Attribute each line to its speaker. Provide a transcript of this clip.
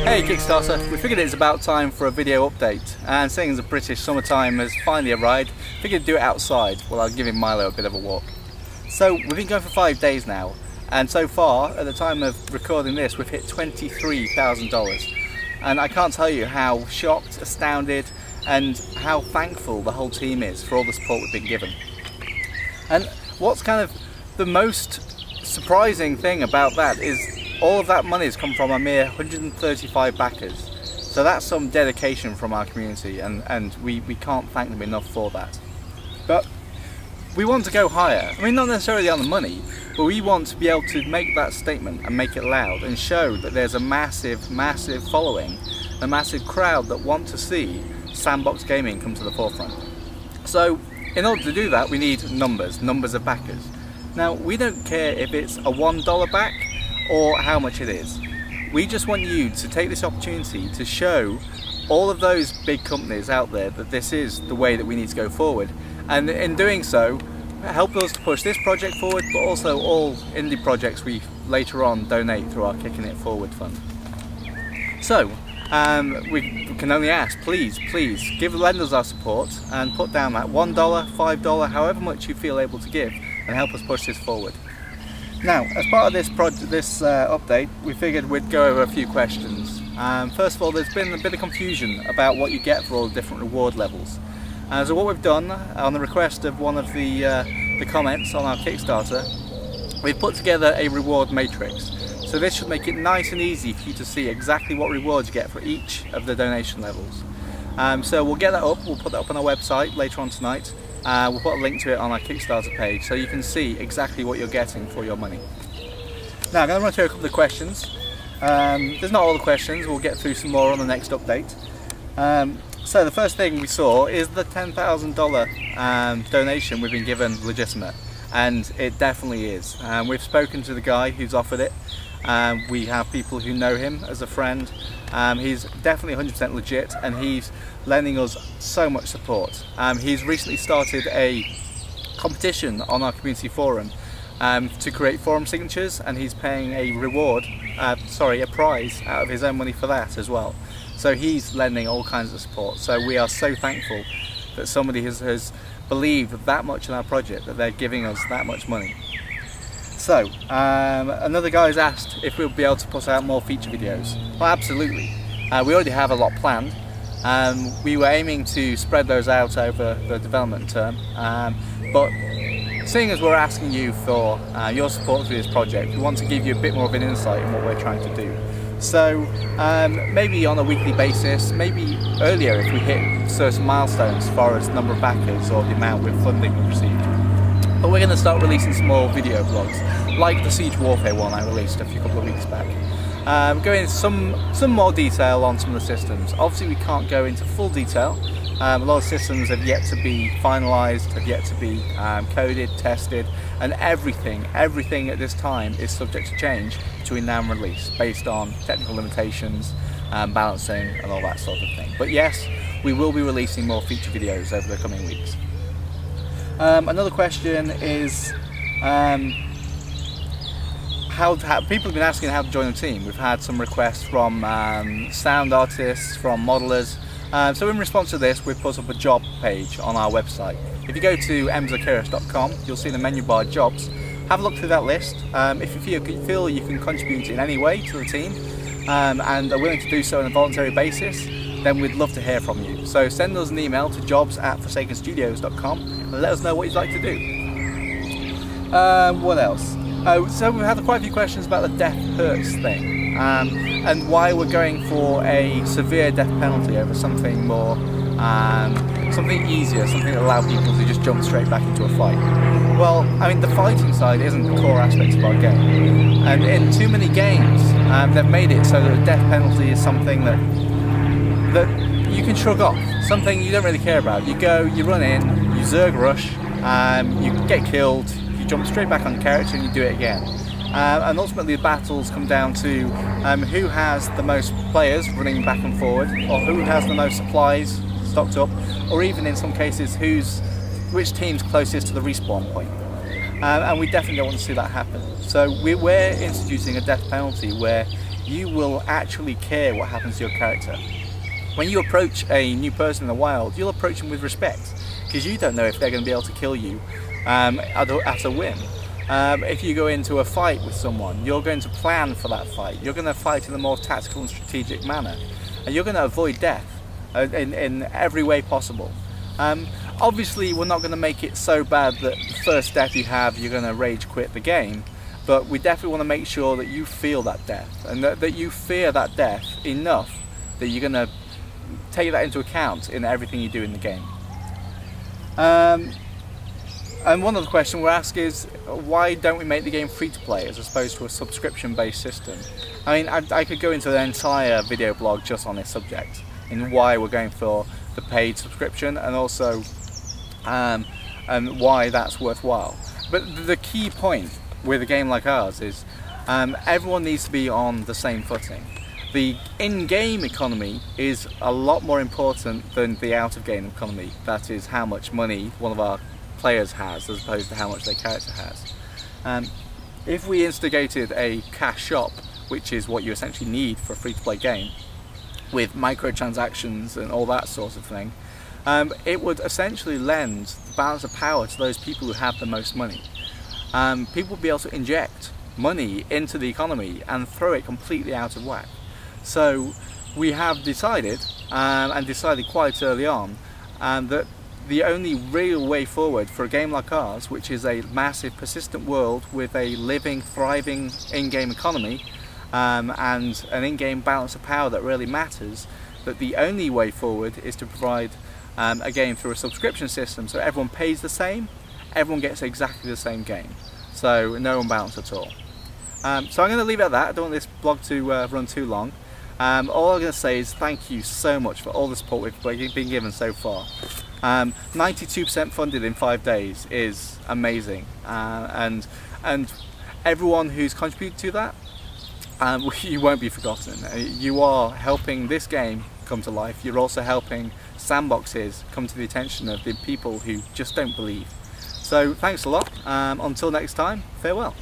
Speaker 1: Hey Kickstarter, we figured it's about time for a video update, and seeing as the British summertime has finally arrived, figured to do it outside while I'm giving Milo a bit of a walk. So we've been going for 5 days now, and so far, at the time of recording this, we've hit $23,000. And I can't tell you how shocked, astounded, and how thankful the whole team is for all the support we've been given. And what's kind of the most surprising thing about that is all of that money has come from a mere 135 backers. So that's some dedication from our community, and we can't thank them enough for that. But we want to go higher. I mean, not necessarily on the money, but we want to be able to make that statement and make it loud and show that there's a massive, massive following, a massive crowd that want to see sandbox gaming come to the forefront. So in order to do that, we need numbers of backers. Now, we don't care if it's a $1 back or how much it is. We just want you to take this opportunity to show all of those big companies out there that this is the way that we need to go forward, and in doing so help us to push this project forward, but also all indie projects we later on donate through our Kicking It Forward fund. So we can only ask, please lend us our support and put down that $1, $5, however much you feel able to give, and help us push this forward. Now, as part of this update, we figured we'd go over a few questions. First of all, there's been a bit of confusion about what you get for all the different reward levels. So what we've done, on the request of one of the comments on our Kickstarter, we've put together a reward matrix. So this should make it nice and easy for you to see exactly what rewards you get for each of the donation levels. So we'll get that up, we'll put that up on our website later on tonight. We'll put a link to it on our Kickstarter page so you can see exactly what you're getting for your money. Now I'm going to run through a couple of questions. There's not all the questions, we'll get through some more on the next update. So the first thing we saw is the $10,000 donation we've been given legitimate, and it definitely is. We've spoken to the guy who's offered it. We have people who know him as a friend. He's definitely 100% legit, and he's lending us so much support. He's recently started a competition on our community forum to create forum signatures, and he's paying a prize out of his own money for that as well. So he's lending all kinds of support. So we are so thankful that somebody has believed that much in our project, that they're giving us that much money. So, another guy has asked if we'll be able to put out more feature videos. Well, absolutely. We already have a lot planned. We were aiming to spread those out over the development term, but seeing as we're asking you for your support through this project, we want to give you a bit more of an insight in what we're trying to do. So maybe on a weekly basis, maybe earlier if we hit certain milestones as far as the number of backers or the amount of funding we've received. But we're going to start releasing some more video vlogs, like the Siege Warfare one I released a couple of weeks back. Going into some more detail on some of the systems. Obviously we can't go into full detail. A lot of systems have yet to be finalised, have yet to be coded, tested, and everything at this time is subject to change between now and release, based on technical limitations, balancing and all that sort of thing. But yes, we will be releasing more feature videos over the coming weeks. Another question is people have been asking how to join the team. We've had some requests from sound artists, from modelers. So in response to this, we've put up a job page on our website. If you go to emzakiris.com, you'll see the menu bar jobs. Have a look through that list. If you feel you can contribute in any way to the team and are willing to do so on a voluntary basis, then we'd love to hear from you. So send us an email to jobs@forsakenstudios.com and let us know what you'd like to do. What else? So we've had quite a few questions about the death hurts thing, and why we're going for a severe death penalty over something more, something easier, something that allows people to just jump straight back into a fight. Well, I mean, the fighting side isn't the core aspect of our game, and in too many games they've made it so that the death penalty is something that you can shrug off, something you don't really care about. You go, you run in, you zerg rush, you get killed, you jump straight back on the character and you do it again. And ultimately the battles come down to who has the most players running back and forward, or who has the most supplies stocked up, or even in some cases which team's closest to the respawn point. And we definitely don't want to see that happen. So we're instituting a death penalty where you will actually care what happens to your character. When you approach a new person in the wild, you'll approach them with respect, because you don't know if they're going to be able to kill you at a whim. If you go into a fight with someone, you're going to plan for that fight. You're going to fight in a more tactical and strategic manner, and you're going to avoid death in every way possible. Obviously, we're not going to make it so bad that the first death you have, you're going to rage quit the game, but we definitely want to make sure that you feel that death, and that you fear that death enough that you're going to take that into account in everything you do in the game. And one other question we're asked is, why don't we make the game free to play as opposed to a subscription based system? I mean, I could go into an entire video blog just on this subject, in why we're going for the paid subscription, and also and why that's worthwhile. But the key point with a game like ours is everyone needs to be on the same footing. The in-game economy is a lot more important than the out-of-game economy. That is how much money one of our players has as opposed to how much their character has. If we instigated a cash shop, which is what you essentially need for a free-to-play game, with microtransactions and all that sort of thing, it would essentially lend the balance of power to those people who have the most money. People would be able to inject money into the economy and throw it completely out of whack. So we have decided, and decided quite early on, that the only real way forward for a game like ours, which is a massive persistent world with a living, thriving in-game economy, and an in-game balance of power that really matters, that the only way forward is to provide a game through a subscription system, so everyone pays the same, everyone gets exactly the same game, so no unbalance at all. So I'm going to leave it at that. I don't want this blog to run too long. All I'm going to say is thank you so much for all the support we've been given so far. 92% funded in 5 days is amazing, and everyone who's contributed to that, you won't be forgotten. You are helping this game come to life. You're also helping sandboxes come to the attention of the people who just don't believe. So thanks a lot. Until next time, farewell.